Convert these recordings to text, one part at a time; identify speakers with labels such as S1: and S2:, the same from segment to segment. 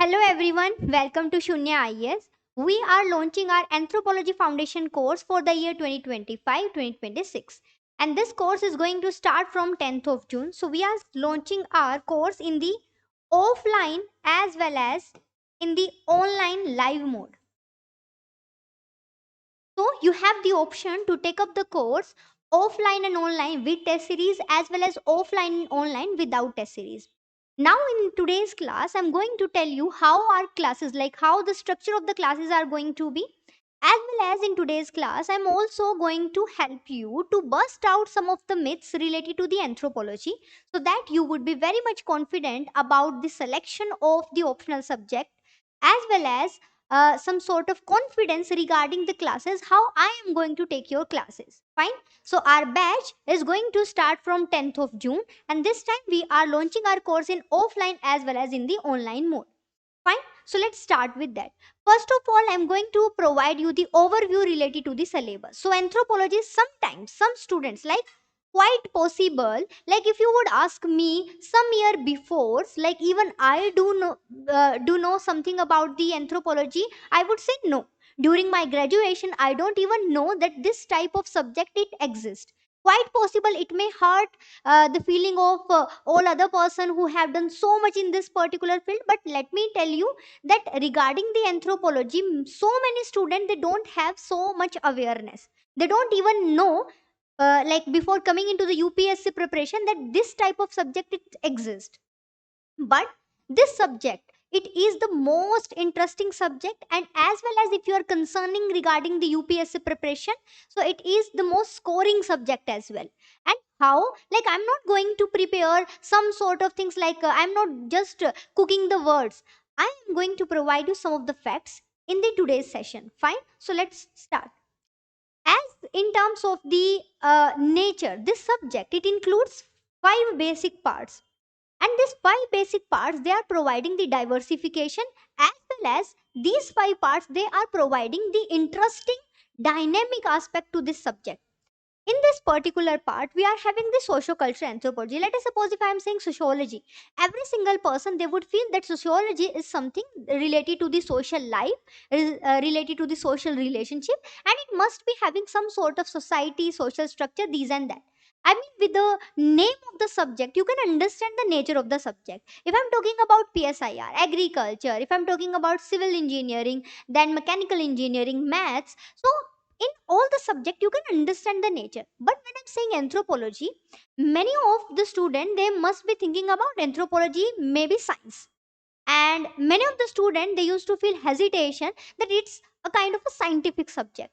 S1: Hello everyone, welcome to Sunya IAS. We are launching our Anthropology Foundation course for the year 2025-2026. And this course is going to start from 10th of June. So we are launching our course in the offline as well as in the online live mode. So you have the option to take up the course offline and online with test series as well as offline and online without test series. Now in today's class, I'm going to tell you how our classes, like how the structure of the classes are going to be. As well as in today's class, I'm also going to help you to bust out some of the myths related to the anthropology so that you would be very much confident about the selection of the optional subject as well as some sort of confidence regarding the classes, how I am going to take your classes. Fine. So, our batch is going to start from 10th of June, and this time we are launching our course in offline as well as in the online mode. Fine. So, let's start with that. First of all, I'm going to provide you the overview related to the syllabus. So, anthropology, sometimes some students like quite possible, like if you would ask me some year before, like even I do know something about the anthropology, I would say no. During my graduation, I don't even know that this type of subject it exists. Quite possible it may hurt the feeling of all other person who have done so much in this particular field, but let me tell you that regarding the anthropology, so many students they don't have so much awareness. They don't even know like before coming into the UPSC preparation that this type of subject it exists. But this subject it is the most interesting subject, and as well as if you are concerning regarding the UPSC preparation, so it is the most scoring subject as well. And how, like I'm not going to prepare some sort of things like I'm not just cooking the words. I am going to provide you some of the facts in the today's session. Fine, so let's start. As in terms of the nature, this subject it includes five basic parts, and these five basic parts they are providing the diversification, as well as these five parts they are providing the interesting dynamic aspect to this subject. In this particular part we are having the socio-cultural anthropology. Let us suppose if I am saying sociology, every single person they would feel that sociology is something related to the social life, related to the social relationship, and it must be having some sort of society, social structure, these and that. I mean, with the name of the subject, you can understand the nature of the subject. If I'm talking about PSIR, agriculture, if I'm talking about civil engineering, then mechanical engineering, maths, so in all the subject you can understand the nature. But when I'm saying anthropology, many of the student they must be thinking about anthropology maybe science, and many of the student they used to feel hesitation that it's a kind of a scientific subject.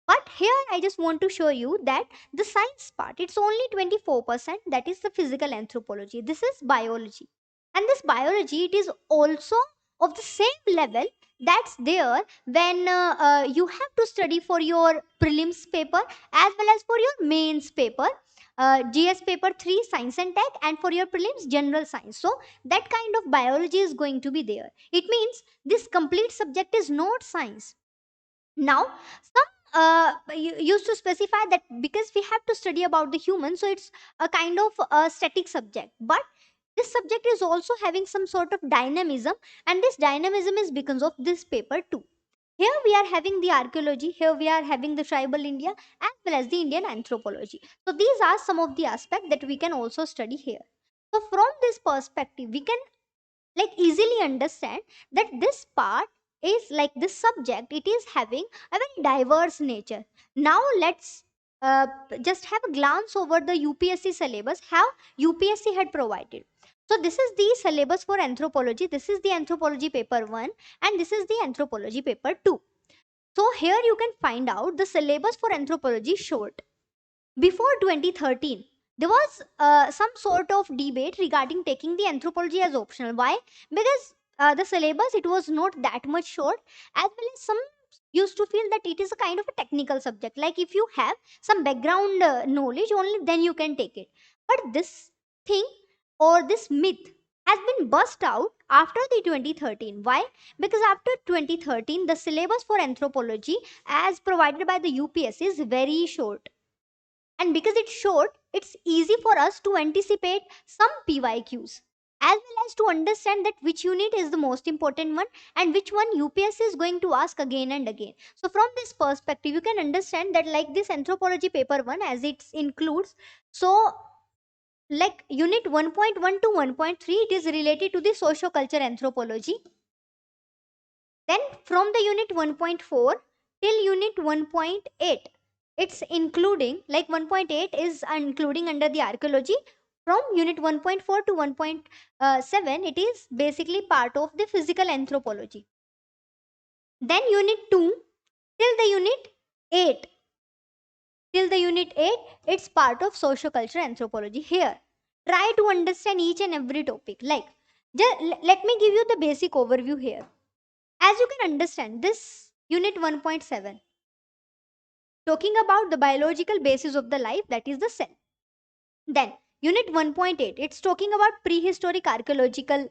S1: But here I just want to show you that the science part it's only 24%, that is the physical anthropology, this is biology. And this biology it is also of the same level that's there when you have to study for your prelims paper as well as for your mains paper, GS paper 3 science and tech, and for your prelims general science. So that kind of biology is going to be there. It means this complete subject is not science. Now some used to specify that because we have to study about the human, so it's a kind of a static subject, but this subject is also having some sort of dynamism, and this dynamism is because of this paper too. Here we are having the archaeology, here we are having the tribal India as well as the Indian anthropology. So these are some of the aspects that we can also study here. So from this perspective we can like easily understand that this part is like this subject it is having a very diverse nature. Now let's uh, just have a glance over the UPSC syllabus, how UPSC had provided. So this is the syllabus for anthropology, this is the anthropology paper 1, and this is the anthropology paper 2. So here you can find out the syllabus for anthropology short. Before 2013, there was some sort of debate regarding taking the anthropology as optional. Why? Because the syllabus it was not that much short, as well as some used to feel that it is a kind of a technical subject. Like if you have some background knowledge, only then you can take it. But this thing or this myth has been bust out after the 2013. Why? Because after 2013, the syllabus for anthropology as provided by the UPSC is very short, and because it's short it's easy for us to anticipate some PYQs, as well as to understand that which unit is the most important one and which one UPSC is going to ask again and again. So from this perspective, you can understand that like this anthropology paper 1 as it includes, so like unit 1.1 to 1.3, it is related to the socio-culture anthropology. Then from the unit 1.4 till unit 1.8, it's including like 1.8 is including under the archaeology. From unit 1.4 to 1.7, it is basically part of the physical anthropology. Then unit 2 till the unit 8, it's part of socio-cultural anthropology. Here, try to understand each and every topic. Like, let me give you the basic overview here. As you can understand, this unit 1.7 talking about the biological basis of the life, that is the cell. Then unit 1.8, it's talking about prehistoric archaeological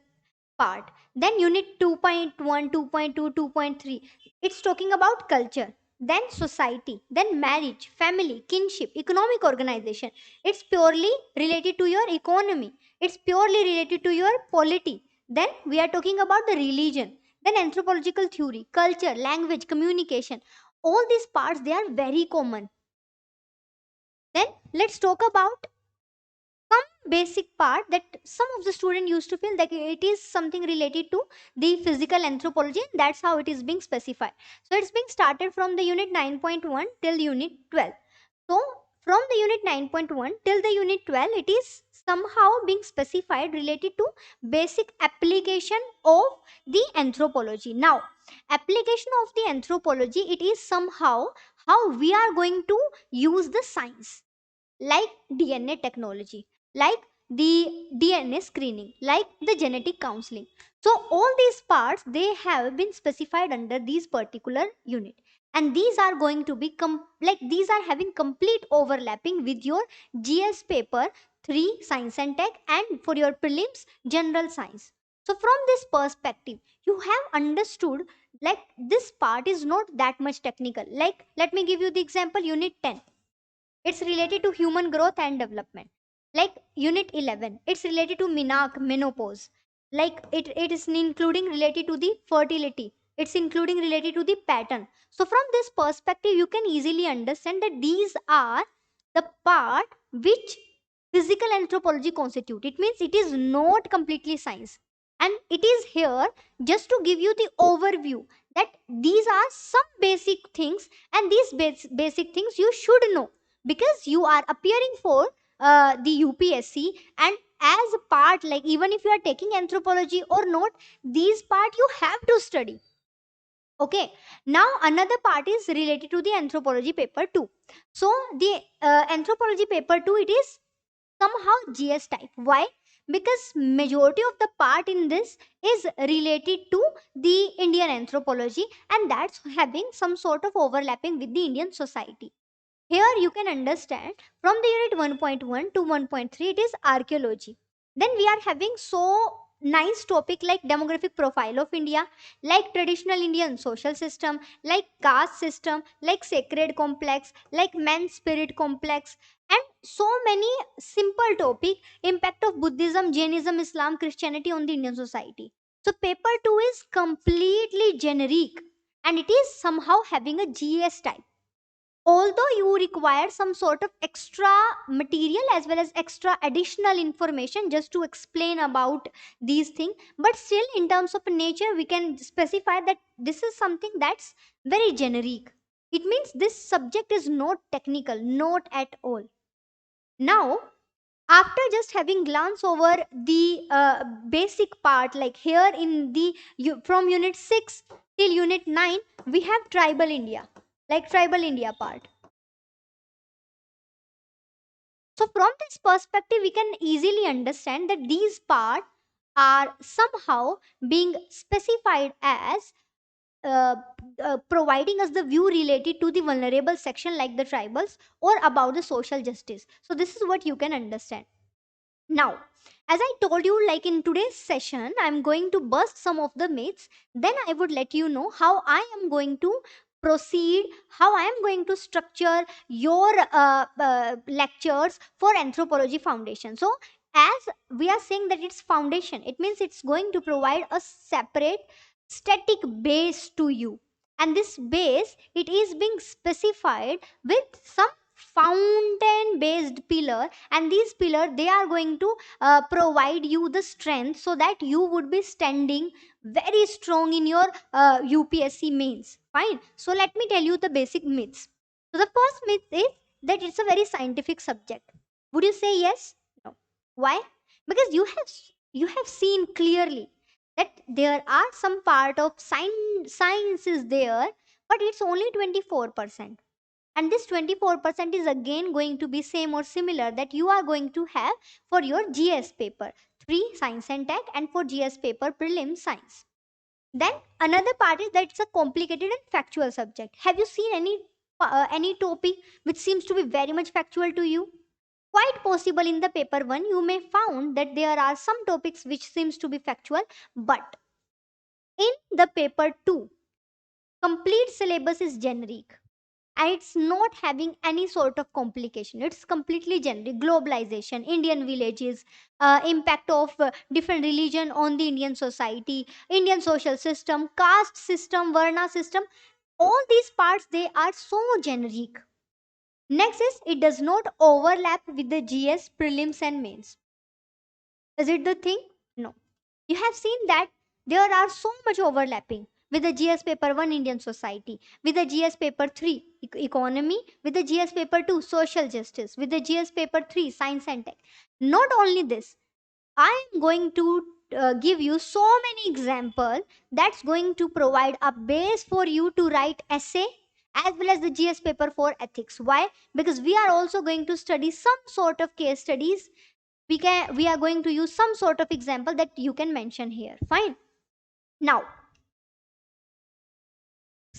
S1: part. Then unit 2.1, 2.2, 2.3, it's talking about culture, then society, then marriage, family, kinship, economic organization. It's purely related to your economy, it's purely related to your polity. Then we are talking about the religion, then anthropological theory, culture, language, communication. All these parts, they are very common. Then let's talk about some basic part that some of the student used to feel that it is something related to the physical anthropology, and that's how it is being specified. So it's being started from the unit 9.1 till unit 12. So from the unit 9.1 till the unit 12, it is somehow being specified related to basic application of the anthropology. Now, application of the anthropology, it is somehow how we are going to use the science, like DNA technology, like the DNA screening, like the genetic counseling. So all these parts, they have been specified under these particular unit, and these are going to be like these are having complete overlapping with your GS paper 3 science and tech, and for your prelims general science. So from this perspective, you have understood like this part is not that much technical. Like let me give you the example. Unit 10, it's related to human growth and development. Like unit 11, it's related to menopause. Like it is including related to the fertility. It's including related to the pattern. So from this perspective, you can easily understand that these are the part which physical anthropology constitute. It means it is not completely science. And it is here just to give you the overview that these are some basic things, and these basic things you should know because you are appearing for the UPSC. And as a part, like even if you are taking anthropology or not, these part you have to study. Okay, now another part is related to the anthropology paper 2. So the anthropology paper 2, it is somehow GS type. Why? Because majority of the part in this is related to the Indian anthropology, and that's having some sort of overlapping with the Indian society. Here you can understand from the unit 1.1 to 1.3, it is archaeology. Then we are having so nice topic like demographic profile of India, like traditional Indian social system, like caste system, like sacred complex, like man spirit complex, and so many simple topic, impact of Buddhism, Jainism, Islam, Christianity on the Indian society. So paper 2 is completely generic, and it is somehow having a GS type. Although you require some sort of extra material as well as extra additional information just to explain about these things, but still in terms of nature we can specify that this is something that's very generic. It means this subject is not technical, not at all. Now, after just having glance over the basic part, like here in the from unit 6 till unit 9, we have tribal India, like tribal India part. So from this perspective, we can easily understand that these parts are somehow being specified as uh, providing us the view related to the vulnerable section like the tribals or about the social justice. So this is what you can understand. Now, as I told you, like in today's session, I'm going to bust some of the myths. Then I would let you know how I am going to proceed, how I am going to structure your lectures for Anthropology Foundation. So, As we are saying that it's foundation, it means it's going to provide a separate static base to you, and this base, it is being specified with some fountain based pillar, and these pillar, they are going to provide you the strength so that you would be standing very strong in your UPSC mains. Fine, so let me tell you the basic myths. So the first myth is that it's a very scientific subject. Would you say yes? No. Why? Because you have seen clearly that there are some part of science is there, but it's only 24%. And this 24% is again going to be same or similar that you are going to have for your GS paper 3 science and tech, and for GS paper prelim science. Then another part is that it's a complicated and factual subject. Have you seen any topic which seems to be very much factual to you? Quite possible in the paper 1 you may found that there are some topics which seems to be factual, but in the paper 2 complete syllabus is generic, and it's not having any sort of complication. It's completely generic. Globalization, Indian villages, impact of different religion on the Indian society, Indian social system, caste system, varna system, all these parts, they are so generic. Next is it does not overlap with the GS prelims and mains. Is it the thing? No. You have seen that there are so much overlapping with the GS paper 1 Indian society, with the GS paper 3 economy, with the GS paper 2 social justice, with the GS paper 3 science and tech. Not only this, I am going to give you so many examples that's going to provide a base for you to write essay as well as the GS paper for ethics. Why? Because we are also going to study some sort of case studies. We are going to use some sort of example that you can mention here. Fine. Now,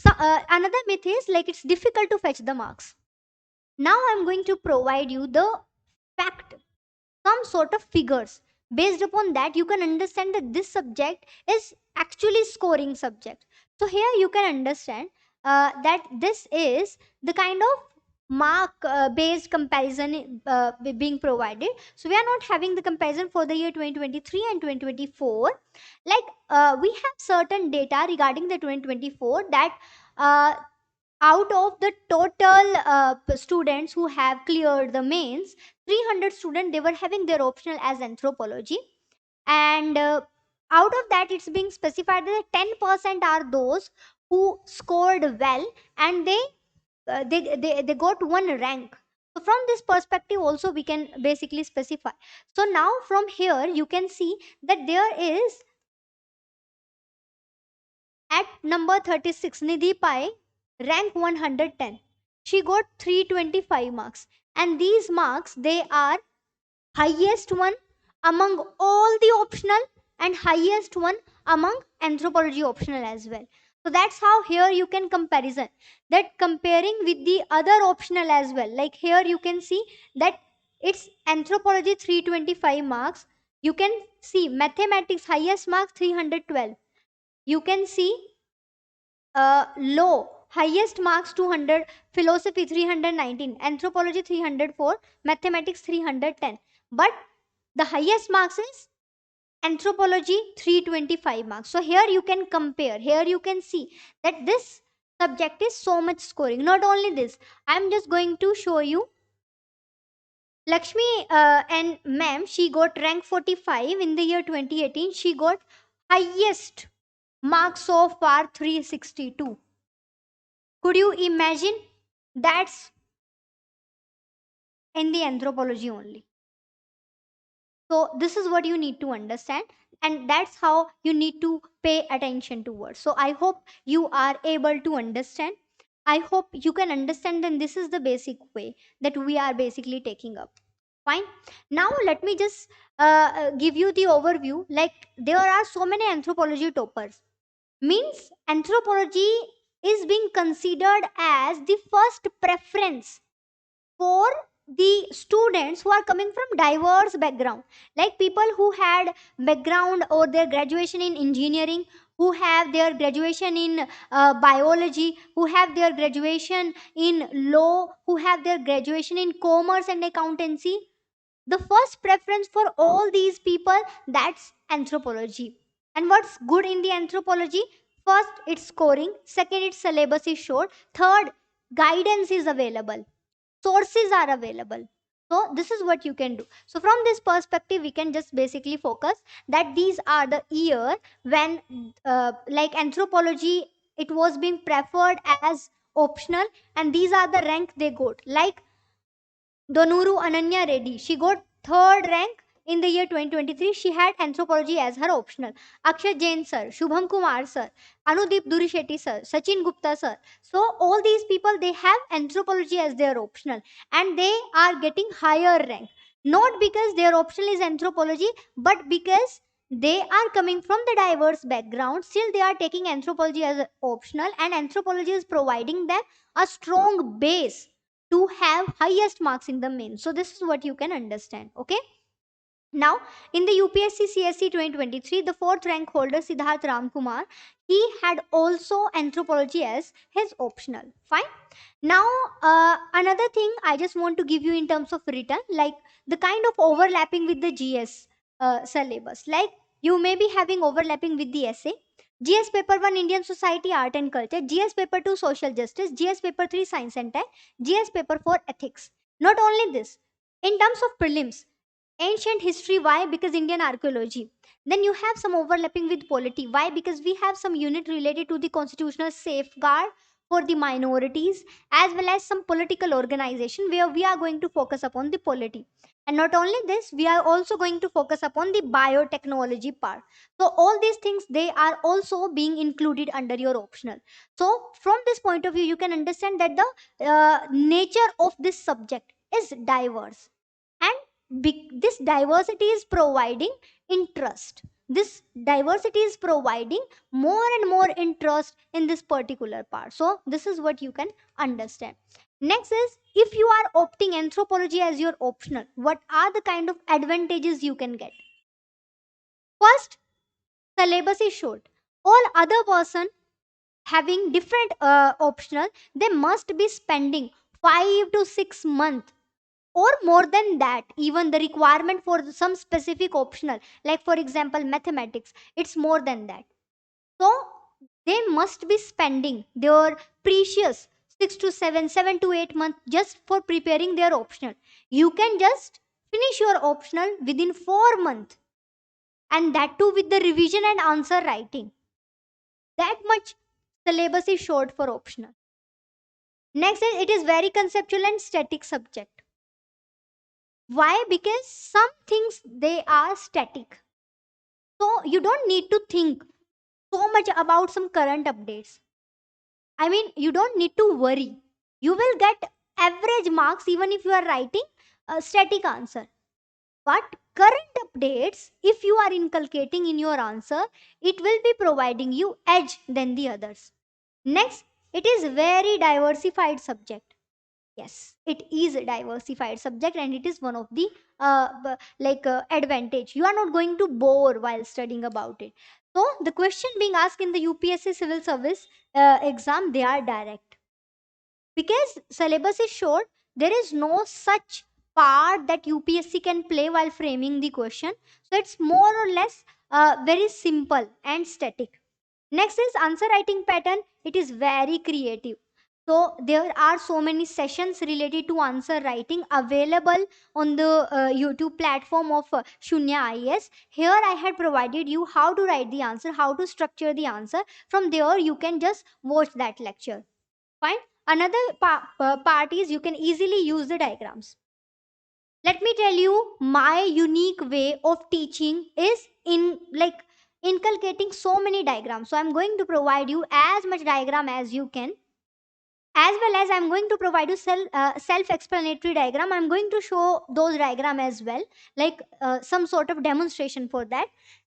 S1: another myth is like it's difficult to fetch the marks. Now I'm going to provide you the fact, some sort of figures. Based upon that, you can understand that this subject is actually scoring subject. So here you can understand that this is the kind of mark based comparison being provided. So we are not having the comparison for the year 2023 and 2024. Like we have certain data regarding the 2024 that uh, out of the total students who have cleared the mains, 300 students, they were having their optional as anthropology, and out of that it's being specified that 10% are those who scored well, and they got one rank. So from this perspective also we can basically specify. So now from here you can see that there is at number 36 Nidhi Pai, rank 110. She got 325 marks, and these marks, they are highest one among all the optional and highest one among anthropology optional as well. So that's how here you can comparison that comparing with the other optional as well. Like here you can see that it's anthropology 325 marks. You can see mathematics highest marks 312. You can see low highest marks 200, philosophy 319, anthropology 304, mathematics 310, but the highest marks is anthropology 325 marks. So here you can compare, here you can see that this subject is so much scoring. Not only this, I am just going to show you Lakshmi and ma'am, she got rank 45 in the year 2018. She got highest marks so far 362. Could you imagine? That's in the anthropology only. So this is what you need to understand, and that's how you need to pay attention towards. So I hope you are able to understand. I hope you can understand, and this is the basic way that we are basically taking up. Fine. Now let me just give you the overview. Like there are so many anthropology toppers. Means anthropology is being considered as the first preference for the students who are coming from diverse background, like people who had background or their graduation in engineering, who have their graduation in biology, who have their graduation in law, who have their graduation in commerce and accountancy. The first preference for all these people, that's anthropology. And what's good in the anthropology? First, it's scoring. Second, its syllabus is short. Third, guidance is available, sources are available. So this is what you can do. So from this perspective, we can just basically focus that these are the year when like anthropology, it was being preferred as optional, and these are the rank they got. Like Donuru Ananya Reddy, she got third rank in the year 2023. She had anthropology as her optional. Akshay Jain sir, Shubham Kumar sir, Anudeep Durishetty sir, Sachin Gupta sir. So all these people, they have anthropology as their optional, and they are getting higher rank. Not because their optional is anthropology, but because they are coming from the diverse background. Still, they are taking anthropology as an optional, and anthropology is providing them a strong base to have highest marks in the main. So this is what you can understand. Okay. Now, in the UPSC CSE 2023, the fourth rank holder Siddharth Ramkumar, he had also anthropology as his optional. Fine. Now, another thing I just want to give you in terms of written, like the kind of overlapping with the GS syllabus. Like you may be having overlapping with the essay. GS paper 1 Indian Society, Art and Culture, GS paper 2 Social Justice, GS paper 3 Science and Tech, GS paper 4 Ethics. Not only this, in terms of prelims, ancient history, why? Because Indian archaeology. Then you have some overlapping with polity, why? Because we have some unit related to the constitutional safeguard for the minorities, as well as some political organization where we are going to focus upon the polity. And not only this, we are also going to focus upon the biotechnology part. So all these things, they are also being included under your optional. So from this point of view, you can understand that the nature of this subject is diverse, and this diversity is providing interest. This diversity is providing more and more interest in this particular part. So this is what you can understand. Next is, if you are opting anthropology as your optional, what are the kind of advantages you can get? First, syllabus is short. All other person having different optional, they must be spending 5 to 6 months or more than that. Even the requirement for some specific optional, like for example mathematics, it's more than that. So they must be spending their precious 6 to 7 to 8 months just for preparing their optional. You can just finish your optional within 4 months, and that too with the revision and answer writing. That much syllabus is short for optional. Next is, it is very conceptual and static subject. Why? Because some things, they are static. So you don't need to think so much about some current updates. I mean, you don't need to worry. You will get average marks even if you are writing a static answer. But current updates, if you are inculcating in your answer, it will be providing you edge than the others. Next, it is very diversified subject. Yes, it is a diversified subject, and it is one of the advantage. You are not going to bore while studying about it. So the question being asked in the UPSC civil service exam, they are direct. Because syllabus is short, there is no such part that UPSC can play while framing the question. So it's more or less very simple and static. Next is answer writing pattern. It is very creative. So there are so many sessions related to answer writing available on the YouTube platform of Sunya IAS. Here I had provided you how to write the answer, how to structure the answer. From there you can just watch that lecture. Fine. Another part is you can easily use the diagrams. Let me tell you, my unique way of teaching is in like inculcating so many diagrams. So I'm going to provide you as much diagram as you can, as well as I'm going to provide you self explanatory diagram. I'm going to show those diagram as well, like some sort of demonstration for that.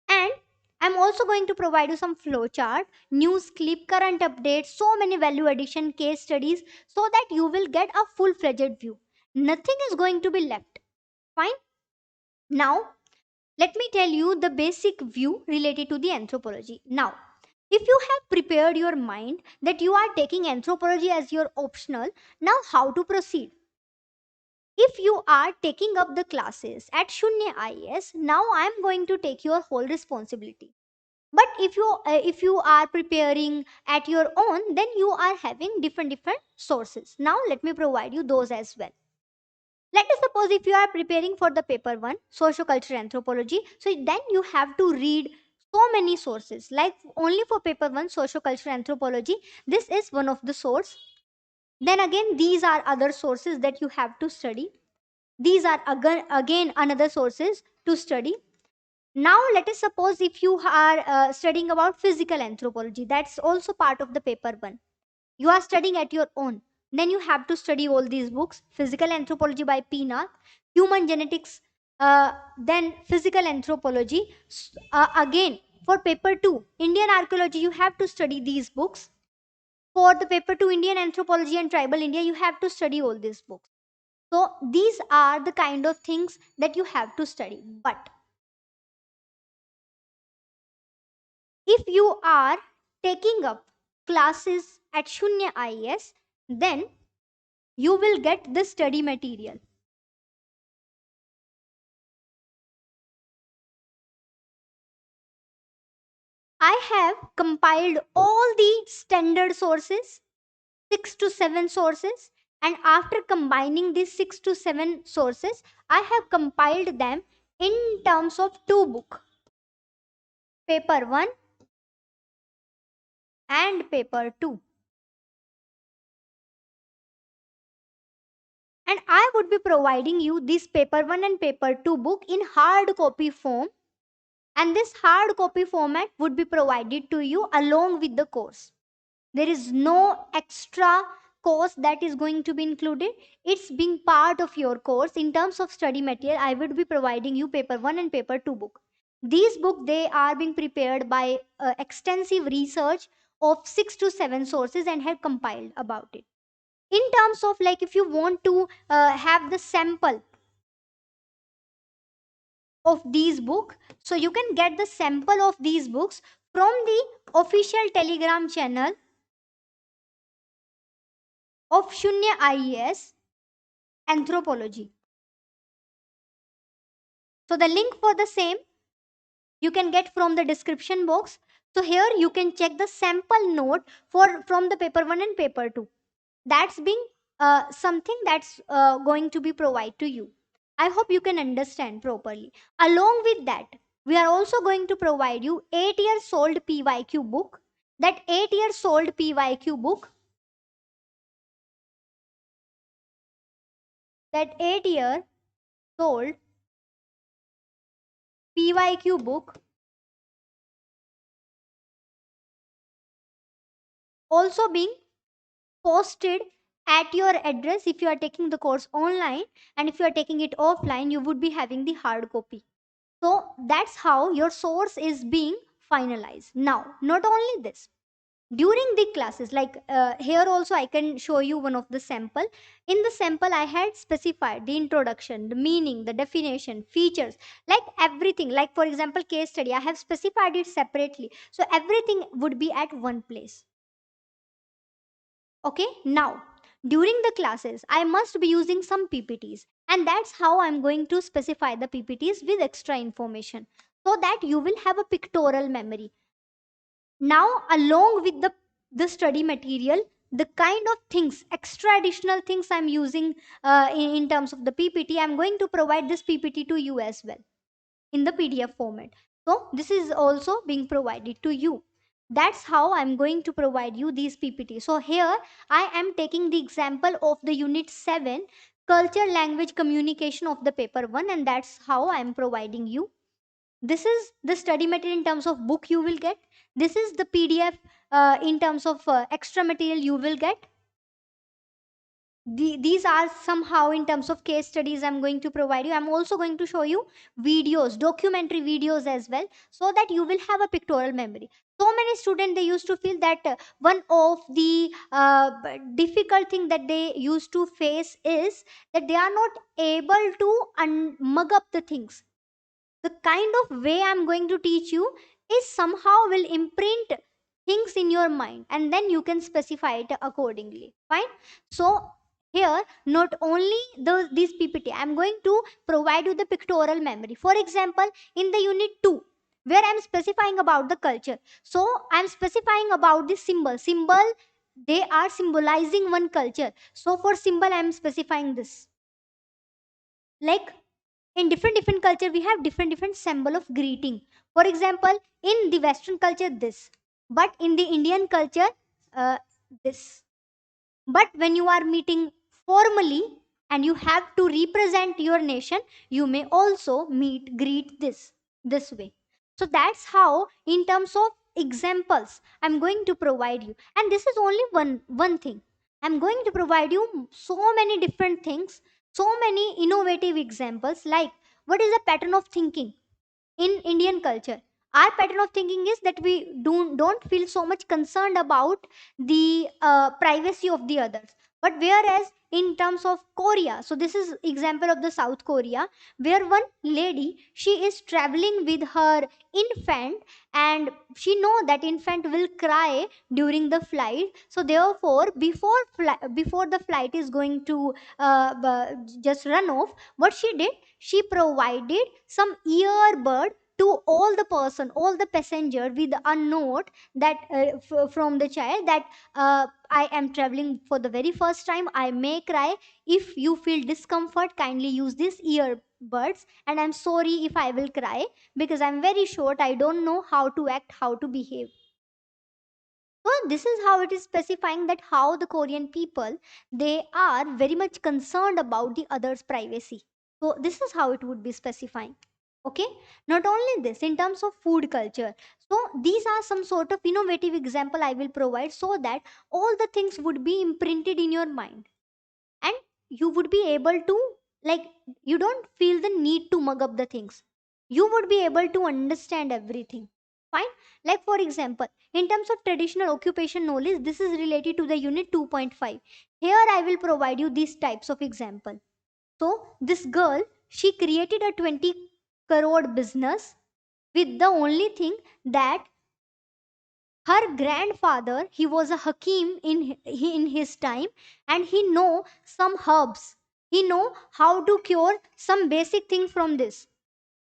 S1: And I'm also going to provide you some flow chart, news clip, current updates, so many value addition case studies, so that you will get a full fledged view. Nothing is going to be left. Fine. Now let me tell you the basic view related to the anthropology. Now, if you have prepared your mind that you are taking anthropology as your optional, now how to proceed? If you are taking up the classes at Shunya IAS, now I am going to take your whole responsibility. But if you are preparing at your own, then you are having different sources. Now let me provide you those as well. Let us suppose if you are preparing for the paper 1 sociocultural anthropology, so then you have to read so many sources. Like only for paper 1 sociocultural anthropology, this is one of the source. Then again, these are other sources that you have to study. These are again another sources to study. Now let us suppose if you are studying about physical anthropology, that's also part of the paper 1. You are studying at your own, then you have to study all these books: Physical Anthropology by P. Nath, Human Genetics, then Physical Anthropology. Again, for paper 2 Indian Archaeology, you have to study these books. For the paper 2 Indian Anthropology and Tribal India, you have to study all these books. So these are the kind of things that you have to study. But if you are taking up classes at Shunya IAS, then you will get the study material. I have compiled all the standard sources, 6 to 7 sources, and after combining these 6 to 7 sources, I have compiled them in terms of two books, paper 1 and paper 2. And I would be providing you this paper 1 and paper 2 book in hard copy form, and this hard copy format would be provided to you along with the course. There is no extra course that is going to be included. It's being part of your course. In terms of study material, I would be providing you paper 1 and paper 2 book. These books, they are being prepared by extensive research of 6 to 7 sources and have compiled about it. In terms of, like, if you want to have the sample of these book, so you can get the sample of these books from the official Telegram channel of Shunya IAS Anthropology. So the link for the same you can get from the description box. So here you can check the sample note for from the paper 1 and paper 2. That's being something that's going to be provided to you. I hope you can understand properly. Along with that, we are also going to provide you 8-year old PYQ book. That 8-year old PYQ book, that 8-year old PYQ book, also being posted at your address if you are taking the course online, and if you are taking it offline, you would be having the hard copy. So that's how your source is being finalized. Now, not only this, during the classes, like here also I can show you one of the sample. In the sample, I had specified the introduction, the meaning, the definition, features, like everything. Like for example, case study, I have specified it separately, so everything would be at one place. Okay, now during the classes, I must be using some PPTs, and that's how I'm going to specify the PPTs with extra information so that you will have a pictorial memory. Now, along with the study material, the kind of things, extra additional things I'm using in terms of the PPT, I'm going to provide this PPT to you as well in the PDF format. So this is also being provided to you. That's how I'm going to provide you these PPT. So here I am taking the example of the unit 7, culture, language, communication of the paper 1, and that's how I'm providing you. This is the study material in terms of book you will get. This is the PDF in terms of extra material you will get. These are somehow in terms of case studies I'm going to provide you. I'm also going to show you videos, documentary videos as well, so that you will have a pictorial memory. So many students, they used to feel that one of the difficult thing that they used to face is that they are not able to mug up the things. The kind of way I'm going to teach you is somehow will imprint things in your mind, and then you can specify it accordingly. Fine. So Here, not only these PPT, I'm going to provide you the pictorial memory. For example, in the unit 2, where I'm specifying about the culture, so I'm specifying about the symbol, they are symbolizing one culture. So for symbol, I'm specifying this. Like, in different culture, we have different symbol of greeting. For example, in the Western culture, this, but in the Indian culture, uh, this. But when you are meeting formally and you have to represent your nation, you may also greet this way. So that's how, in terms of examples, I'm going to provide you. And this is only one thing. I'm going to provide you so many different things, so many innovative examples, like what is a pattern of thinking in Indian culture. Our pattern of thinking is that we don't feel so much concerned about the privacy of the others. But whereas in terms of Korea, so this is example of the South Korea, where one lady, she is traveling with her infant, and she know that infant will cry during the flight. So therefore, before the flight is going to just run off, what she did, she provided some earbud to all the passenger, with a note that from the child, that I am traveling for the very first time, I may cry. If you feel discomfort, kindly use these earbuds, and I'm sorry if I will cry, because I'm very short, I don't know how to act, how to behave. So this is how it is specifying that how the Korean people, they are very much concerned about the other's privacy. So this is how it would be specifying. Okay. Not only this, in terms of food culture. So these are some sort of innovative example I will provide, so that all the things would be imprinted in your mind, and you would be able to, like, you don't feel the need to mug up the things. You would be able to understand everything. Fine. Like for example, in terms of traditional occupation knowledge, this is related to the unit 2.5. Here I will provide you these types of example. So this girl, she created a 20 crore business, with the only thing that her grandfather, he was a hakim in his time, and he know some herbs, he know how to cure some basic thing from this.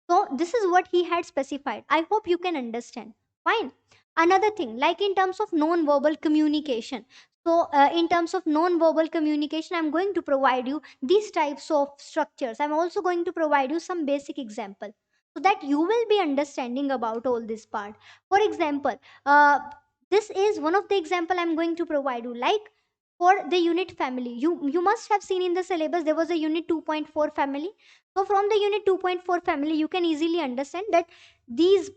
S1: So this is what he had specified. I hope you can understand. Fine. Another thing, like in terms of non-verbal communication. So in terms of non-verbal communication, I'm going to provide you these types of structures. I'm also going to provide you some basic example, so that you will be understanding about all this part. For example, this is one of the example I'm going to provide you. Like for the unit family, you must have seen in the syllabus there was a unit 2.4 family. So from the unit 2.4 family, you can easily understand that these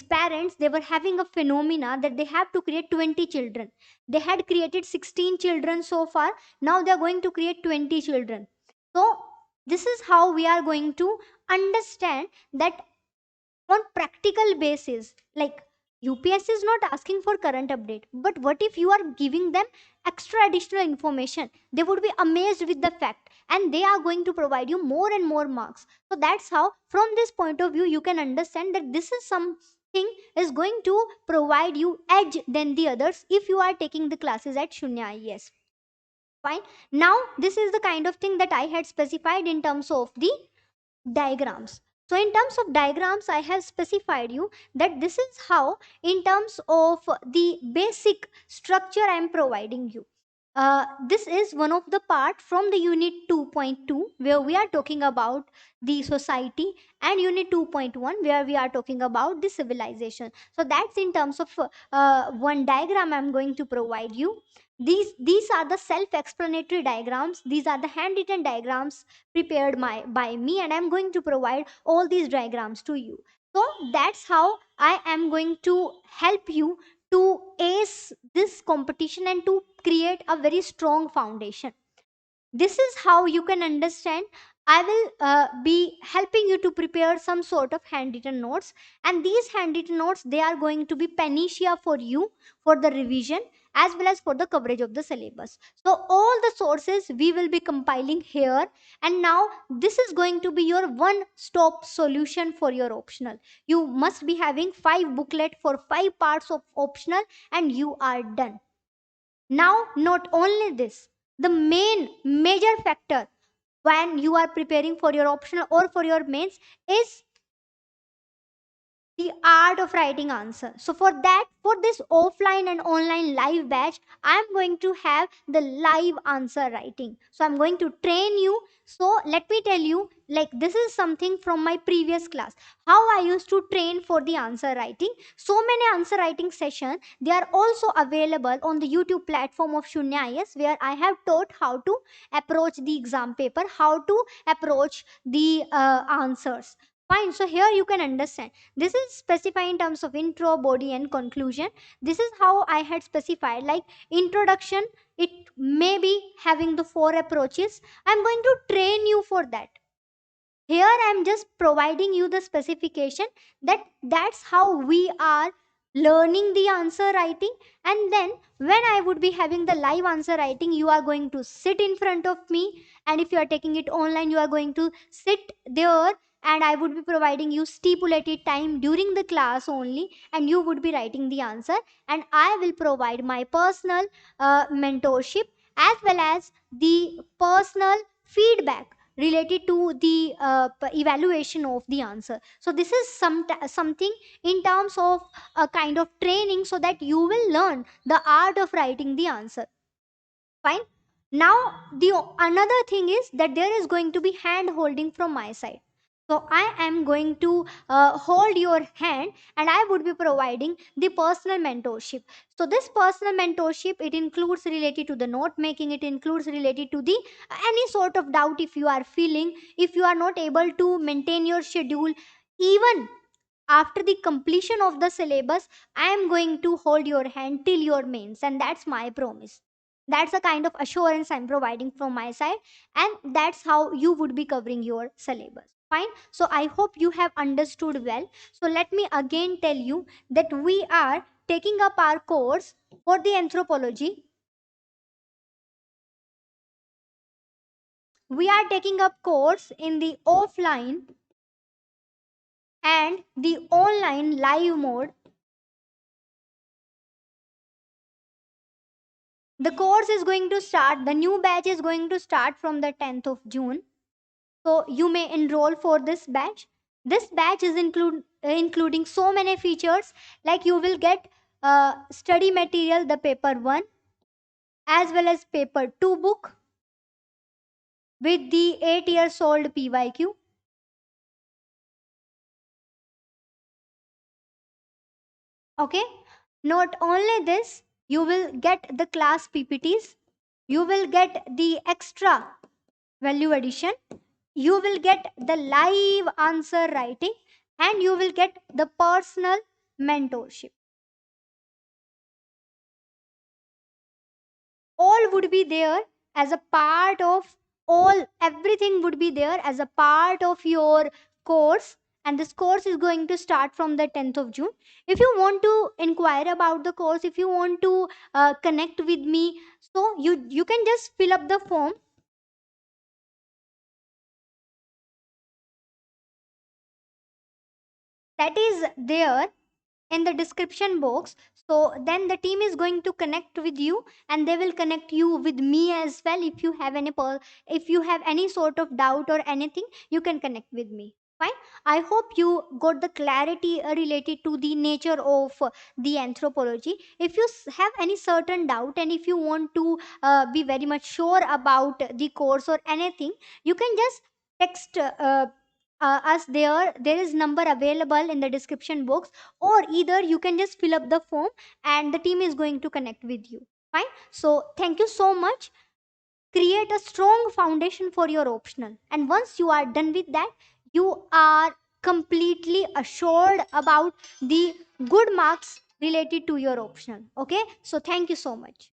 S1: parents, they were having a phenomena that they have to create 20 children. They had created 16 children so far. Now they are going to create 20 children. So this is how we are going to understand that on practical basis. Like, UPSC is not asking for current update, but what if you are giving them extra additional information? They would be amazed with the fact, and they are going to provide you more and more marks. So that's how, from this point of view, you can understand that this is something is going to provide you edge than the others if you are taking the classes at Shunya IAS. Fine. Now this is the kind of thing that I had specified in terms of the diagrams. So in terms of diagrams, I have specified you that this is how, in terms of the basic structure I am providing you. This is one of the part from the unit 2.2, where we are talking about the society, and unit 2.1, where we are talking about the civilization. So that's in terms of one diagram I'm going to provide you. These are the self explanatory diagrams. These are the handwritten diagrams prepared by me, and I'm going to provide all these diagrams to you. So that's how I am going to help you to ace this competition and to create a very strong foundation. This is how you can understand. I will be helping you to prepare some sort of handwritten notes, and these handwritten notes, they are going to be panacea for you, for the revision, as well as for the coverage of the syllabus. So all the sources we will be compiling here, and now this is going to be your one stop solution for your optional. You must be having 5 booklet for 5 parts of optional, and you are done. Now not only this, the main major factor when you are preparing for your optional or for your mains is the art of writing answer. So for that, for this offline and online live batch, I'm going to have the live answer writing. So I'm going to train you. So let me tell you, like, this is something from my previous class, how I used to train for the answer writing. So many answer writing sessions, they are also available on the YouTube platform of Sunya IAS, where I have taught how to approach the exam paper, how to approach the answers. Fine. So here you can understand. This is specified in terms of intro, body, and conclusion. This is how I had specified. Like introduction, it may be having the four approaches. I'm going to train you for that. Here I'm just providing you the specification that that's how we are learning the answer writing. And then when I would be having the live answer writing, you are going to sit in front of me, and if you are taking it online, you are going to sit there, and I would be providing you stipulated time during the class only, and you would be writing the answer, and I will provide my personal mentorship as well as the personal feedback related to the evaluation of the answer. So this is something in terms of a kind of training, so that you will learn the art of writing the answer. Fine. Now the another thing is that there is going to be hand holding from my side. So I am going to hold your hand, and I would be providing the personal mentorship. So this personal mentorship, it includes related to the note making, it includes related to the any sort of doubt if you are feeling, if you are not able to maintain your schedule, even after the completion of the syllabus, I am going to hold your hand till your mains, and that's my promise. That's a kind of assurance I'm providing from my side, and that's how you would be covering your syllabus. Fine. So I hope you have understood well. So let me again tell you that we are taking up our course for the anthropology. We are taking up course in the offline and the online live mode. The course is going to start, the new batch is going to start from the 10th of June. So you may enroll for this batch. This batch is including so many features, like you will get study material, the paper 1 as well as paper 2 book with the 8 years old PYQ. Okay. Not only this, you will get the class PPTs, you will get the extra value addition, you will get the live answer writing, and you will get the personal mentorship. All would be there as a part of, all everything would be there as a part of your course. And this course is going to start from the 10th of June. If you want to inquire about the course, if you want to connect with me, so you can just fill up the form that is there in the description box. So then the team is going to connect with you, and they will connect you with me as well. If you have if you have any sort of doubt or anything, you can connect with me. Fine. I hope you got the clarity related to the nature of the anthropology. If you have any certain doubt, and if you want to be very much sure about the course or anything, you can just text us. There is number available in the description box, or either you can just fill up the form, and the team is going to connect with you. Fine. So thank you so much. Create a strong foundation for your optional, and once you are done with that, you are completely assured about the good marks related to your optional. Okay. So thank you so much.